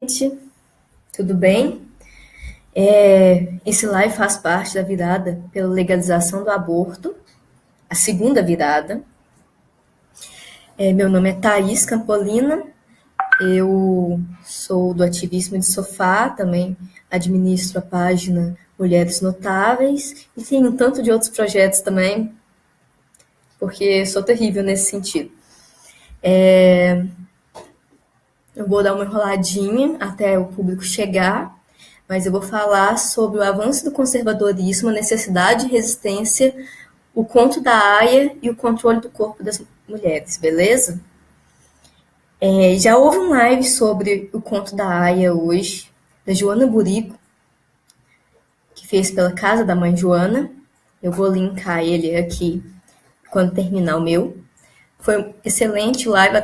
Gente, tudo bem? Esse live faz parte da virada pela legalização do aborto, a segunda virada. Meu nome é Thaís Campolina, eu sou do ativismo de sofá, também administro a página Mulheres Notáveis e tenho um tanto de outros projetos também, porque sou terrível nesse sentido. Eu vou dar uma enroladinha até o público chegar, mas eu vou falar sobre o avanço do conservadorismo, a necessidade de resistência, o conto da Aya e o controle do corpo das mulheres, beleza? Já houve um live sobre o conto da Aya hoje, da Joana Burico, que fez pela Casa da Mãe Joana. Eu vou linkar ele aqui quando terminar o meu. Foi um excelente live,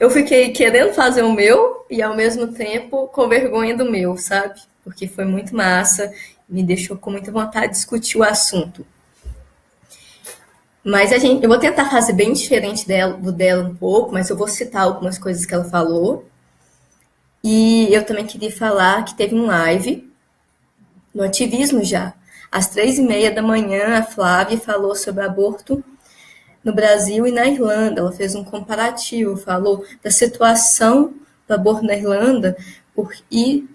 eu fiquei querendo fazer o meu e ao mesmo tempo com vergonha do meu, sabe? Porque foi muito massa, me deixou com muita vontade de discutir o assunto. Mas eu vou tentar fazer bem diferente do dela um pouco, mas eu vou citar algumas coisas que ela falou. E eu também queria falar que teve um live no ativismo já. Às 3h30 da manhã, a Flávia falou sobre aborto no Brasil e na Irlanda. Ela fez um comparativo, falou da situação do aborto na Irlanda e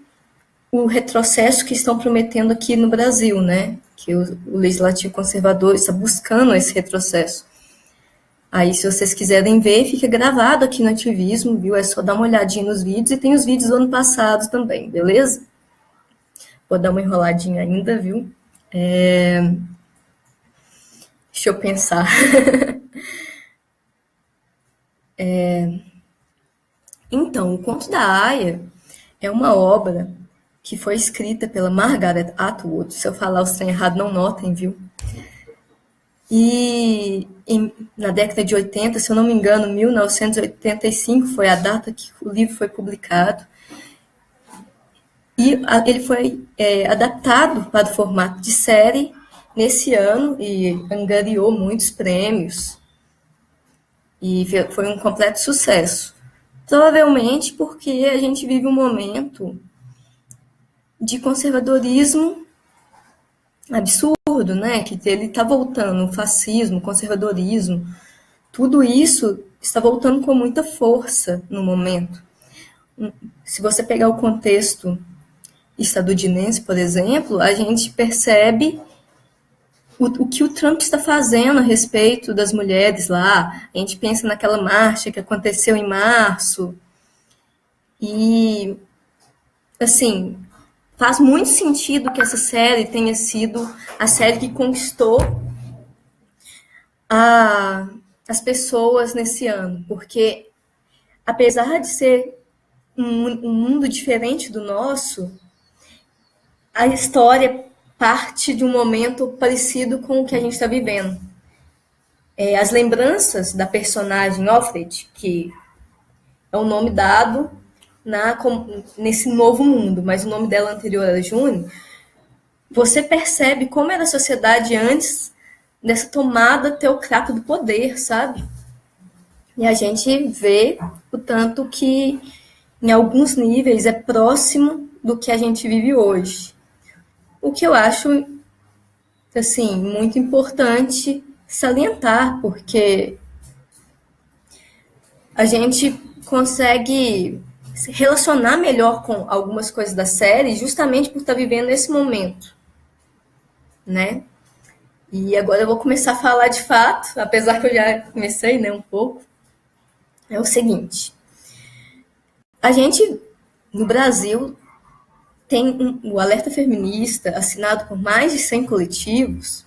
o retrocesso que estão prometendo aqui no Brasil, né? Que o legislativo conservador está buscando esse retrocesso. Aí, se vocês quiserem ver, fica gravado aqui no ativismo, viu? É só dar uma olhadinha nos vídeos, e tem os vídeos do ano passado também, beleza? Vou dar uma enroladinha ainda, viu? Deixa eu pensar. Então, o Conto da Aya é uma obra que foi escrita pela Margaret Atwood. Se eu falar o trem errado, não notem, viu? E na década de 80, se eu não me engano, 1985 foi a data que o livro foi publicado. E ele foi adaptado para o formato de série nesse ano e angariou muitos prêmios. E foi um completo sucesso. Provavelmente porque a gente vive um momento de conservadorismo absurdo, né? Que ele está voltando, o fascismo, o conservadorismo, tudo isso está voltando com muita força no momento. Se você pegar o contexto estadunidense, por exemplo, a gente percebe o que o Trump está fazendo a respeito das mulheres lá. A gente pensa naquela marcha que aconteceu em março. E, assim, faz muito sentido que essa série tenha sido a série que conquistou as pessoas nesse ano. Porque, apesar de ser um mundo diferente do nosso, a história parte de um momento parecido com o que a gente está vivendo. As lembranças da personagem Offred, que é o nome dado nesse novo mundo, mas o nome dela anterior era June, você percebe como era a sociedade antes dessa tomada teocrata do poder, sabe? E a gente vê o tanto que, em alguns níveis, é próximo do que a gente vive hoje. O que eu acho, assim, muito importante salientar, porque a gente consegue se relacionar melhor com algumas coisas da série justamente por estar vivendo esse momento, né? E agora eu vou começar a falar de fato, apesar que eu já comecei, né, um pouco. É o seguinte, a gente, no Brasil, tem o Alerta Feminista, assinado por mais de 100 coletivos,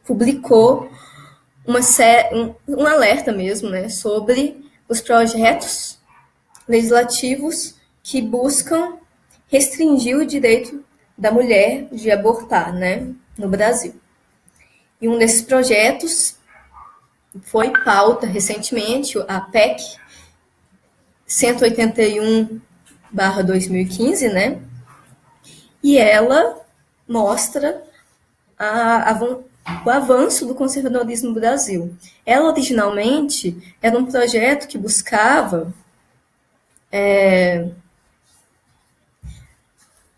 publicou um alerta mesmo, né, sobre os projetos legislativos que buscam restringir o direito da mulher de abortar, né, no Brasil. E um desses projetos foi pauta recentemente, a PEC 181/2015, né, e ela mostra o avanço do conservadorismo no Brasil. Ela, originalmente, era um projeto que buscava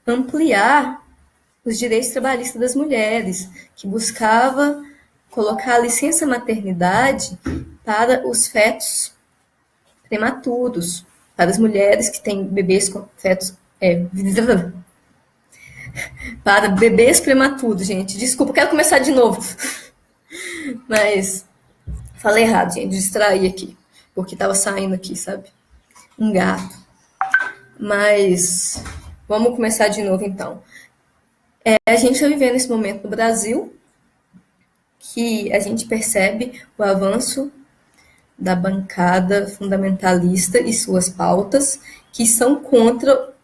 ampliar os direitos trabalhistas das mulheres, que buscava colocar a licença maternidade para os fetos prematuros, para as mulheres que têm bebês com fetos. Para bebês prematuros, gente. Desculpa, quero começar de novo. Mas falei errado, gente. Distraí aqui. Porque estava saindo aqui, sabe? Um gato. Mas vamos começar de novo, então. A gente está vivendo esse momento no Brasil que a gente percebe o avanço da bancada fundamentalista e suas pautas que são contra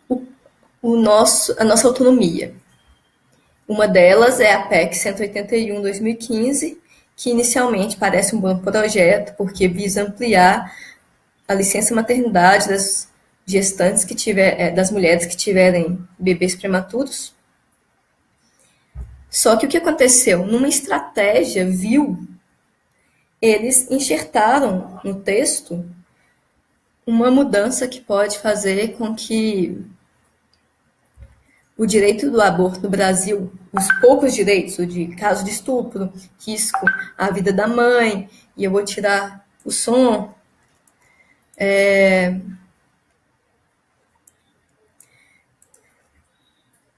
a nossa autonomia. Uma delas é a PEC 181/2015, que inicialmente parece um bom projeto, porque visa ampliar a licença maternidade das gestantes das mulheres que tiverem bebês prematuros. Só que o que aconteceu? Numa estratégia eles enxertaram no texto uma mudança que pode fazer com que o direito do aborto no Brasil, os poucos direitos, o de caso de estupro, risco à vida da mãe, e eu vou tirar o som,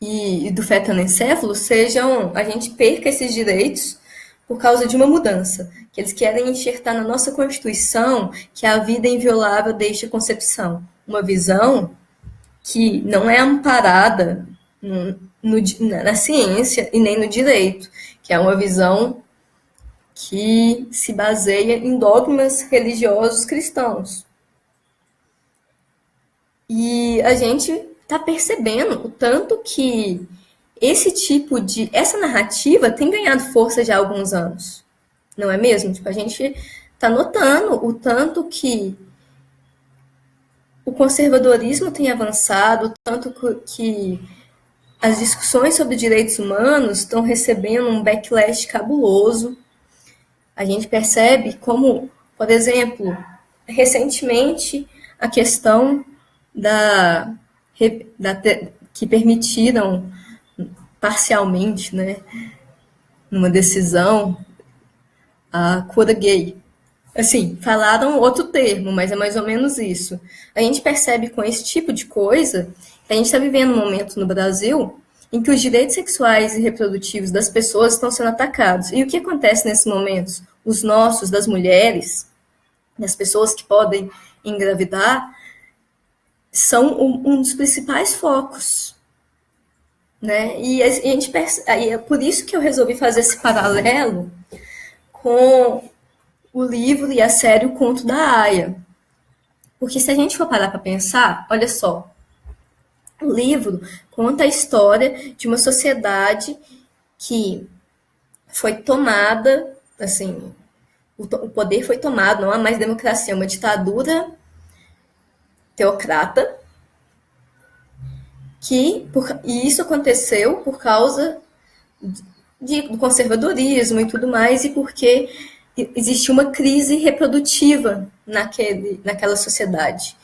e do feto anencefalo, a gente perca esses direitos por causa de uma mudança, que eles querem enxertar na nossa Constituição que a vida é inviolável desde a concepção. Uma visão que não é amparada na ciência e nem no direito, que é uma visão que se baseia em dogmas religiosos cristãos. E a gente está percebendo o tanto que essa narrativa tem ganhado força já há alguns anos, não é mesmo? Tipo, a gente está notando o tanto que o conservadorismo tem avançado, o tanto que as discussões sobre direitos humanos estão recebendo um backlash cabuloso. A gente percebe como, por exemplo, recentemente a questão que permitiram parcialmente, né, numa decisão, a cura gay. Assim, falaram outro termo, mas é mais ou menos isso. A gente percebe com esse tipo de coisa que a gente está vivendo um momento no Brasil em que os direitos sexuais e reprodutivos das pessoas estão sendo atacados. E o que acontece nesses momentos? Os nossos, das mulheres, das pessoas que podem engravidar, são um dos principais focos. Né? E a gente é por isso que eu resolvi fazer esse paralelo com o livro e a série O Conto da Aia. Porque se a gente for parar para pensar, olha só, o livro conta a história de uma sociedade que foi tomada, assim, o poder foi tomado, não há mais democracia, é uma ditadura teocrata, e isso aconteceu por causa do conservadorismo e tudo mais, e porque existia uma crise reprodutiva naquela sociedade.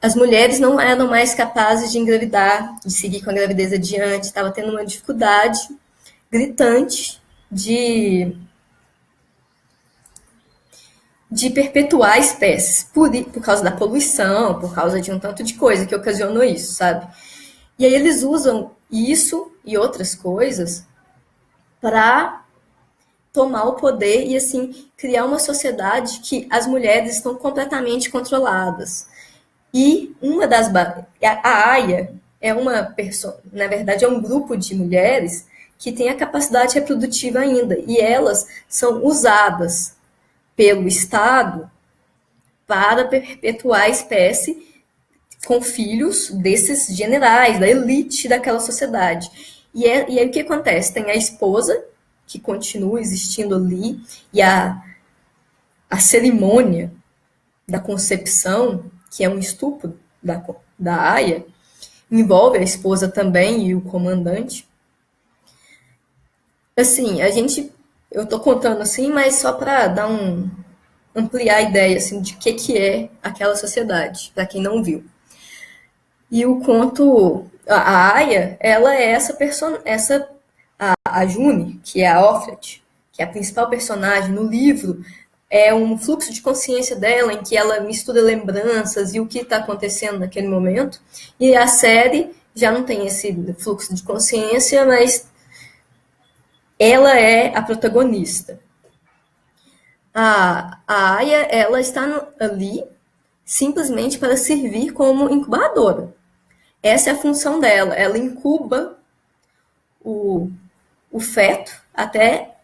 As mulheres não eram mais capazes de engravidar, de seguir com a gravidez adiante, estava tendo uma dificuldade gritante de perpetuar espécies, por causa da poluição, por causa de um tanto de coisa que ocasionou isso, sabe? E aí eles usam isso e outras coisas para tomar o poder e, assim, criar uma sociedade que as mulheres estão completamente controladas. E a AIA é uma pessoa, na verdade, é um grupo de mulheres que tem a capacidade reprodutiva ainda, e elas são usadas pelo Estado para perpetuar a espécie com filhos desses generais, da elite daquela sociedade. E aí o que acontece? Tem a esposa, que continua existindo ali, e a cerimônia da concepção, que é um estupro da Aia, envolve a esposa também e o comandante. Assim, eu tô contando assim, mas só para ampliar a ideia assim, de que é aquela sociedade, para quem não viu. E o conto, A Aya, ela é a June, que é a Offred, que é a principal personagem no livro, é um fluxo de consciência dela em que ela mistura lembranças e o que está acontecendo naquele momento. E a série já não tem esse fluxo de consciência, mas ela é a protagonista. A Aya, ela está ali simplesmente para servir como incubadora. Essa é a função dela. Ela incuba o feto até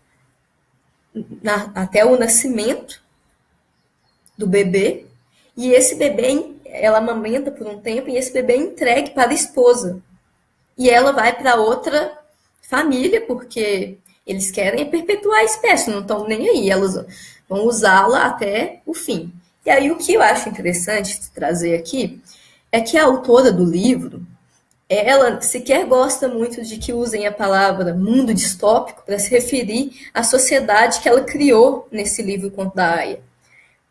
o nascimento do bebê, e esse bebê, ela amamenta por um tempo, e esse bebê é entregue para a esposa. E ela vai para outra família, porque eles querem perpetuar a espécie, não estão nem aí, elas vão usá-la até o fim. E aí o que eu acho interessante trazer aqui é que a autora do livro, ela sequer gosta muito de que usem a palavra mundo distópico para se referir à sociedade que ela criou nesse livro Conto da Aya.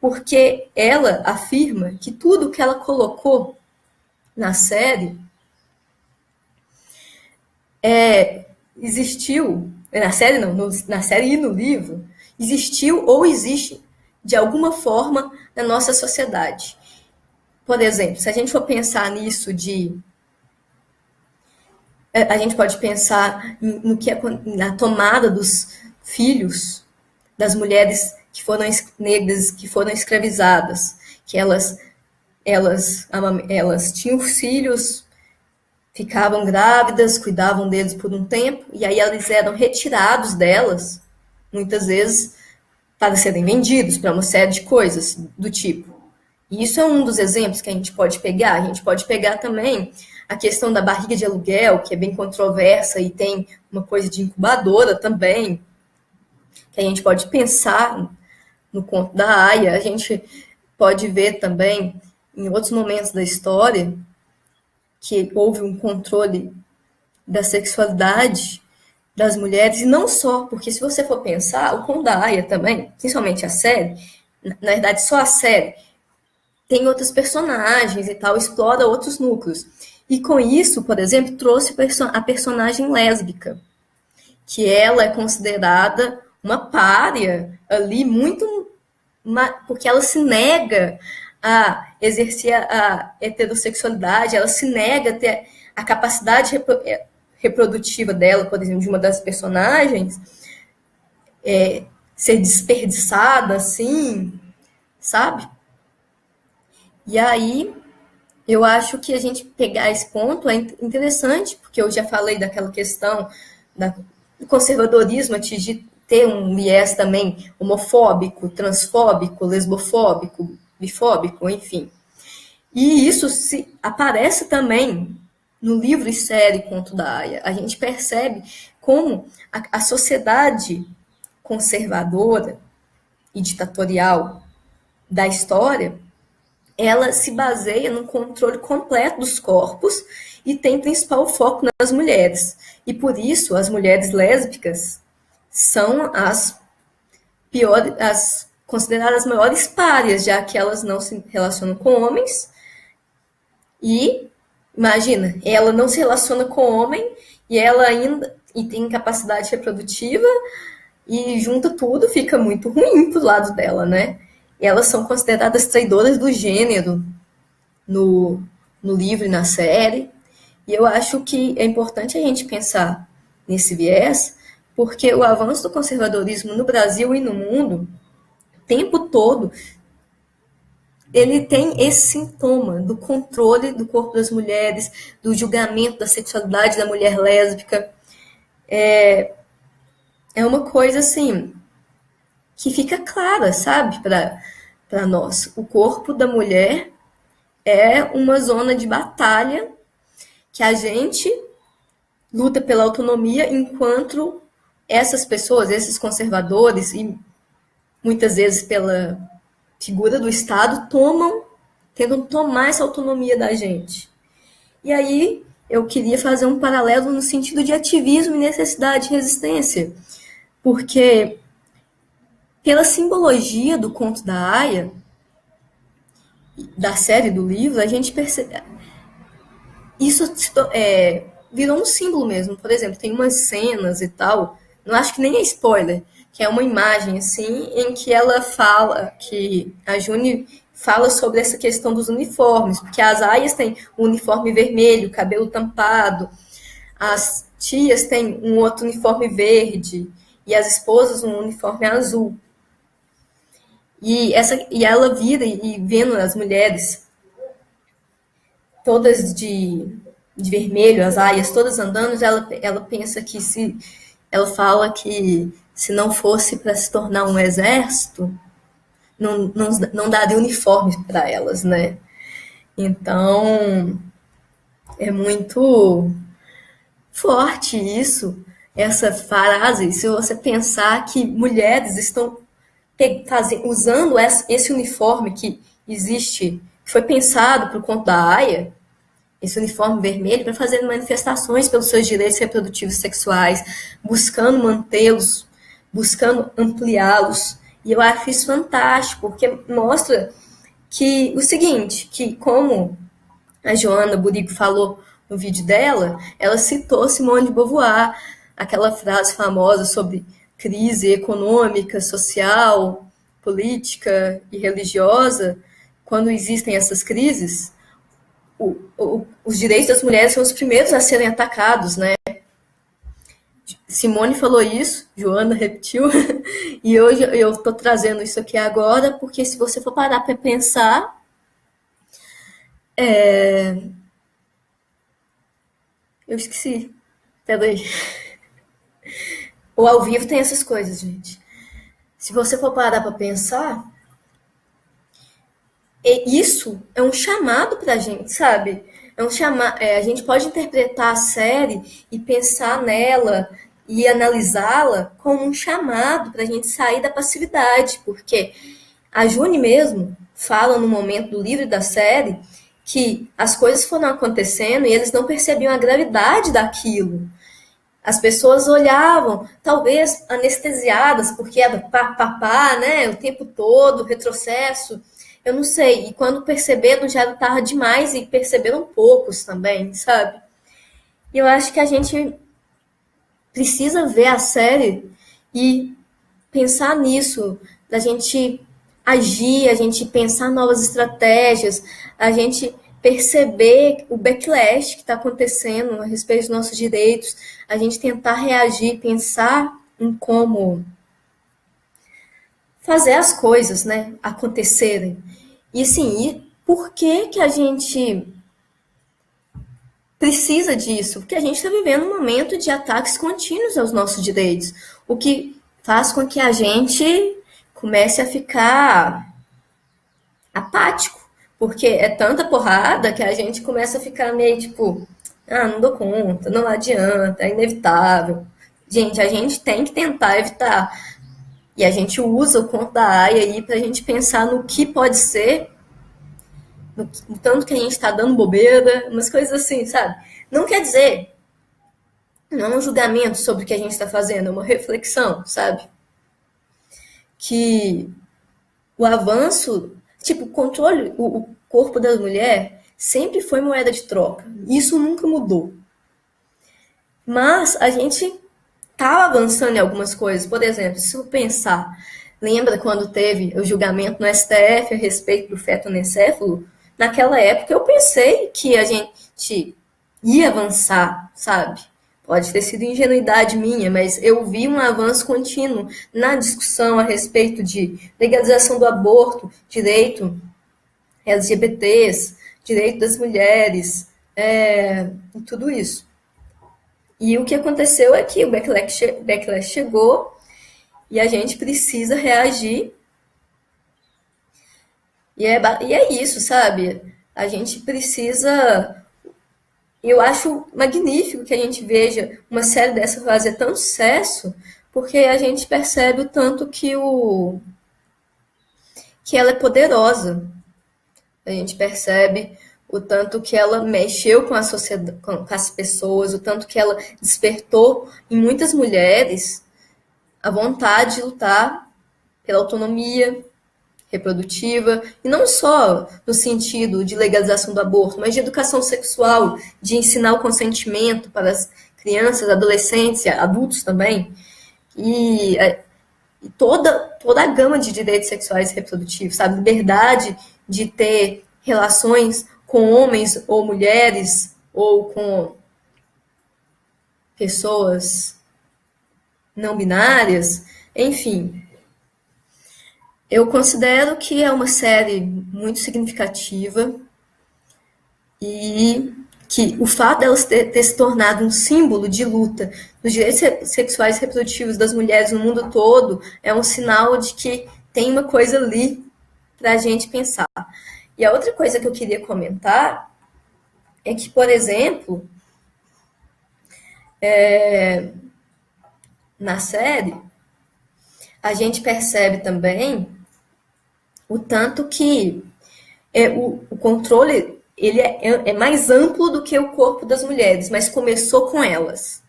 Porque ela afirma que tudo que ela colocou na série existiu, na série não, na série e no livro, existiu ou existe de alguma forma na nossa sociedade. Por exemplo, se a gente for pensar nisso a gente pode pensar no que é na tomada dos filhos das mulheres que foram negras, que foram escravizadas, que elas tinham filhos, ficavam grávidas, cuidavam deles por um tempo, e aí eles eram retirados delas, muitas vezes, para serem vendidos para uma série de coisas do tipo. E isso é um dos exemplos que a gente pode pegar. A gente pode pegar também a questão da barriga de aluguel, que é bem controversa e tem uma coisa de incubadora também, que a gente pode pensar no conto da Aya. A gente pode ver também, em outros momentos da história, que houve um controle da sexualidade das mulheres, e não só, porque se você for pensar, o conto da Aya também, principalmente a série, na verdade só a série, tem outros personagens e tal, explora outros núcleos. E com isso, por exemplo, trouxe a personagem lésbica, que ela é considerada uma pária ali, porque ela se nega a exercer a heterossexualidade, ela se nega a ter a capacidade reprodutiva dela, por exemplo, de uma das personagens, ser desperdiçada, assim, sabe? E aí, eu acho que a gente pegar esse ponto é interessante, porque eu já falei daquela questão do conservadorismo atingir ter um viés também homofóbico, transfóbico, lesbofóbico, bifóbico, enfim. E isso aparece também no livro e série Conto da Aya. A gente percebe como a sociedade conservadora e ditatorial da história, ela se baseia no controle completo dos corpos e tem principal foco nas mulheres. E por isso as mulheres lésbicas são as consideradas as maiores párias, já que elas não se relacionam com homens. E imagina, ela não se relaciona com homem e ela ainda tem capacidade reprodutiva, e junta tudo, fica muito ruim pro lado dela, né? E elas são consideradas traidoras do gênero no livro e na série. E eu acho que é importante a gente pensar nesse viés, porque o avanço do conservadorismo no Brasil e no mundo, o tempo todo, ele tem esse sintoma do controle do corpo das mulheres, do julgamento da sexualidade da mulher lésbica. É uma coisa assim que fica clara, sabe, para nós. O corpo da mulher é uma zona de batalha que a gente luta pela autonomia, enquanto essas pessoas, esses conservadores, e muitas vezes pela figura do Estado, tentam tomar essa autonomia da gente. E aí eu queria fazer um paralelo no sentido de ativismo e necessidade de resistência, porque pela simbologia do conto da Aya, da série do livro, a gente percebe, isso virou um símbolo mesmo. Por exemplo, tem umas cenas e tal, não acho que nem é spoiler, que é uma imagem assim em que ela fala, que a June fala sobre essa questão dos uniformes, porque as aias têm o uniforme vermelho, cabelo tampado, as tias têm um outro uniforme verde e as esposas um uniforme azul. E ela vira e vendo as mulheres todas de vermelho, as aias todas andando, ela pensa que se. Ela fala que se não fosse para se tornar um exército, não daria uniforme para elas, né? Então, é muito forte isso, essa frase, se você pensar que mulheres estão usando esse uniforme que existe, que foi pensado para o conto da Aya, esse uniforme vermelho, para fazer manifestações pelos seus direitos reprodutivos sexuais, buscando mantê-los, buscando ampliá-los. E eu acho isso fantástico, porque mostra que o seguinte, que como a Joana Burigo falou no vídeo dela, ela citou Simone de Beauvoir, aquela frase famosa sobre crise econômica, social, política e religiosa. Quando existem essas crises, os direitos das mulheres são os primeiros a serem atacados, né? Simone falou isso, Joana repetiu, e hoje eu estou trazendo isso aqui agora, porque se você for parar para pensar, eu esqueci. Peraí. O ao vivo tem essas coisas, gente. Se você for parar para pensar, isso é um chamado pra gente, sabe? A gente pode interpretar a série e pensar nela e analisá-la como um chamado para a gente sair da passividade, porque a June mesmo fala no momento do livro e da série que as coisas foram acontecendo e eles não percebiam a gravidade daquilo. As pessoas olhavam, talvez anestesiadas, porque era pá, né, o tempo todo, retrocesso, eu não sei. E quando perceberam, já era tarde demais e perceberam poucos também, sabe? E eu acho que a gente precisa ver a série e pensar nisso, da gente agir, a gente pensar novas estratégias, a gente perceber o backlash que está acontecendo a respeito dos nossos direitos, a gente tentar reagir, pensar em como fazer as coisas, né, acontecerem. E assim, por que que a gente precisa disso? Porque a gente está vivendo um momento de ataques contínuos aos nossos direitos, o que faz com que a gente comece a ficar apático, porque é tanta porrada que a gente começa a ficar meio tipo, não dou conta, não adianta, é inevitável. Gente, a gente tem que tentar evitar. E a gente usa o conto da Aya aí para a gente pensar no que pode ser, no tanto que a gente está dando bobeira, umas coisas assim, sabe? Não quer dizer, não é um julgamento sobre o que a gente está fazendo, é uma reflexão, sabe? Que o avanço, tipo, o controle, o corpo da mulher sempre foi moeda de troca. Isso nunca mudou. Mas a gente tá avançando em algumas coisas. Por exemplo, se eu pensar, lembra quando teve o julgamento no STF a respeito do feto anencéfalo? Naquela época eu pensei que a gente ia avançar, sabe? Pode ter sido ingenuidade minha, mas eu vi um avanço contínuo na discussão a respeito de legalização do aborto, direito LGBTs, direito das mulheres, e tudo isso. E o que aconteceu é que o backlash chegou e a gente precisa reagir. E é isso, sabe? A gente precisa. Eu acho magnífico que a gente veja uma série dessa fazer tanto sucesso, porque a gente percebe o tanto que ela é poderosa. A gente percebe o tanto que ela mexeu com a sociedade, com as pessoas, o tanto que ela despertou em muitas mulheres a vontade de lutar pela autonomia reprodutiva, e não só no sentido de legalização do aborto, mas de educação sexual, de ensinar o consentimento para as crianças, adolescentes, adultos também, e toda a gama de direitos sexuais e reprodutivos, sabe? Liberdade de ter relações com homens ou mulheres, ou com pessoas não binárias, enfim. Eu considero que é uma série muito significativa e que o fato delas ter se tornado um símbolo de luta dos direitos sexuais e reprodutivos das mulheres no mundo todo é um sinal de que tem uma coisa ali para a gente pensar. E a outra coisa que eu queria comentar é que, por exemplo, na série, a gente percebe também o tanto que o controle ele é mais amplo do que o corpo das mulheres, mas começou com elas.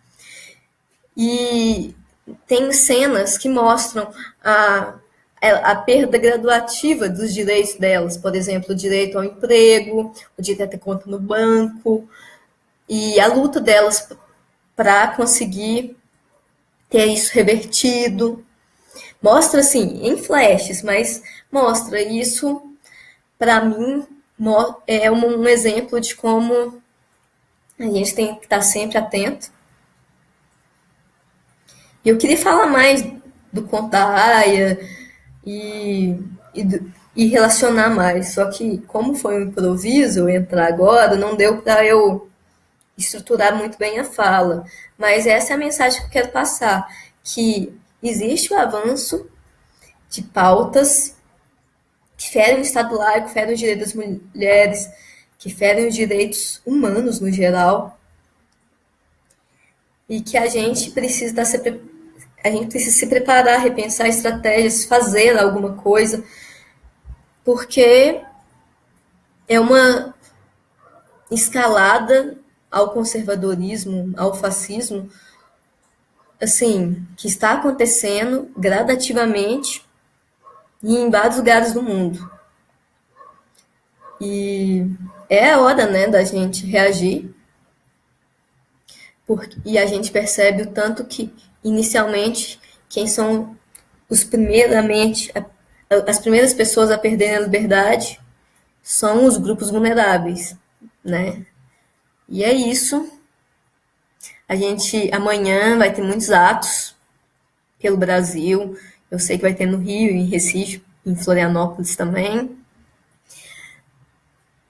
E tem cenas que mostram a perda graduativa dos direitos delas, por exemplo, o direito ao emprego, o direito a ter conta no banco, e a luta delas para conseguir ter isso revertido. Mostra, assim, em flashes, mas mostra isso, para mim, é um exemplo de como a gente tem que estar sempre atento. E eu queria falar mais do conto da Aya e relacionar mais, só que como foi um improviso eu entrar agora, não deu para eu estruturar muito bem a fala. Mas essa é a mensagem que eu quero passar, que existe o avanço de pautas que ferem o Estado laico, que ferem os direitos das mulheres, que ferem os direitos humanos no geral, e que a gente precisa se preparar, repensar estratégias, fazer alguma coisa, porque é uma escalada ao conservadorismo, ao fascismo, assim, que está acontecendo gradativamente e em vários lugares do mundo. E é a hora, né, da gente reagir, e a gente percebe o tanto que, inicialmente, quem são as primeiras pessoas a perderem a liberdade são os grupos vulneráveis, né? E é isso. A gente amanhã vai ter muitos atos pelo Brasil. Eu sei que vai ter no Rio, em Recife, em Florianópolis também.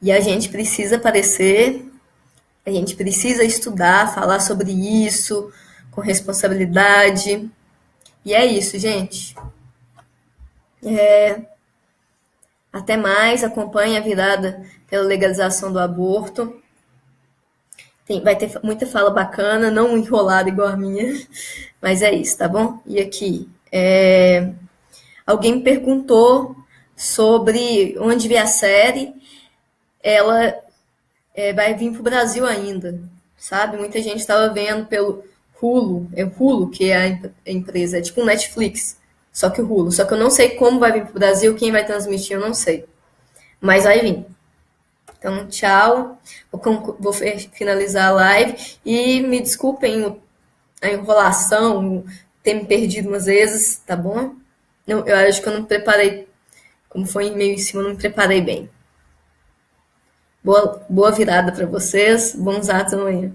E a gente precisa aparecer, a gente precisa estudar, falar sobre isso com responsabilidade. E é isso, gente. Até mais, acompanhe a virada pela legalização do aborto. Vai ter muita fala bacana, não enrolada igual a minha, mas é isso, tá bom? E aqui, alguém me perguntou sobre onde vi a série. Ela vai vir para o Brasil ainda, sabe? Muita gente estava vendo pelo Hulu, é o Hulu que é a empresa, é tipo um Netflix, só que o Hulu. Só que eu não sei como vai vir para o Brasil, quem vai transmitir eu não sei, mas vai vir. Então, tchau, vou finalizar a live e me desculpem a enrolação, ter me perdido umas vezes, tá bom? Eu acho que eu não me preparei, como foi meio em cima, eu não me preparei bem. Boa virada para vocês, bons atos amanhã.